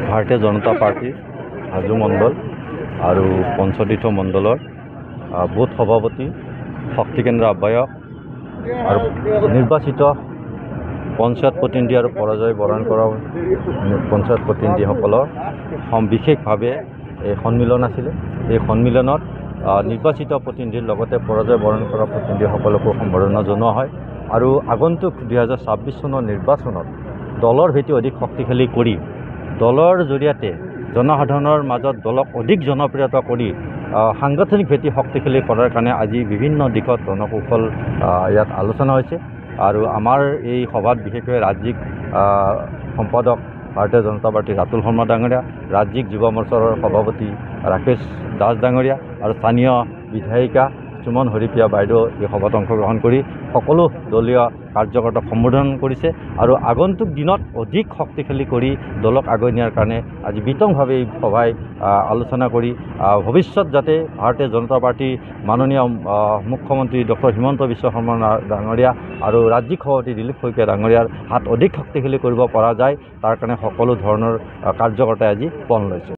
ভাৰতীয় জনতা পাৰ্টিৰ হাজো মণ্ডল আৰু পঞ্চতীৰ্থ মণ্ডলৰ বুথ সভাপতি শক্তি কেন্দ্ৰ আহ্বায়ক আৰু নিৰ্বাচিত পঞ্চায়ত প্ৰতিনিধি আৰু পৰাজয় বৰণ কৰা পঞ্চায়ত প্ৰতিনিধিসকলৰ বিশেষভাৱে এই সন্মিলন আছিলে। এই সন্মিলনত নিৰ্বাচিত প্ৰতিনিধিৰ লগতে পৰাজয় বৰণ কৰা প্ৰতিনিধিসকলকো সম্বৰ্ধনা জনোৱা হয় আৰু আগন্তুক 2026 চনৰ নিৰ্বাচনত দলৰ ভেটি অধিক শক্তিশালী কৰি দলৰ জৰিয়তে জনসাধাৰণৰ মাজত দলক অধিক জনপ্ৰিয়তা কৰি সাংগঠনিক ভেটি শক্তিশালী কৰাৰ কাৰণে আজি বিভিন্ন দিশত ৰণকৌশল ইয়াত আলোচনা হৈছে আৰু আমাৰ এই সভাত বিশেষকৈ ৰাজ্যিক সম্পাদক ভাৰতীয় জনতা পাৰ্টিৰ ৰাতুল শৰ্মা ডাঙৰীয়া, ৰাজ্যিক যুৱ মৰ্চাৰ সভাপতি ৰাকেশ দাস ডাঙৰীয়া আৰু স্থানীয় বিধায়িকা সুমন হৰিপ্ৰিয়া বাইদেউ এই সভাত অংশগ্ৰহণ কৰি সকলো দলীয় কাৰ্যকৰ্তাক সম্বোধন কৰিছে আৰু আগন্তুক দিনত অধিক শক্তিশালী কৰি দলক আগুৱাই নিয়াৰ কাৰণে আজি বিতংভাৱে এই সভাই আলোচনা কৰি ভৱিষ্যত যাতে ভাৰতীয় জনতা পাৰ্টিৰ মাননীয় মুখ্যমন্ত্ৰী ডক্টৰ হিমন্ত বিশ্ব শৰ্মা ডাঙৰীয়া আৰু ৰাজ্যিক সভাপতি দিলীপ শইকীয়া ডাঙৰীয়াৰ হাত অধিক শক্তিশালী কৰিব পৰা যায় তাৰ কাৰণে সকলো ধৰণৰ কাৰ্যকৰ্তাই আজি পণ লৈছে।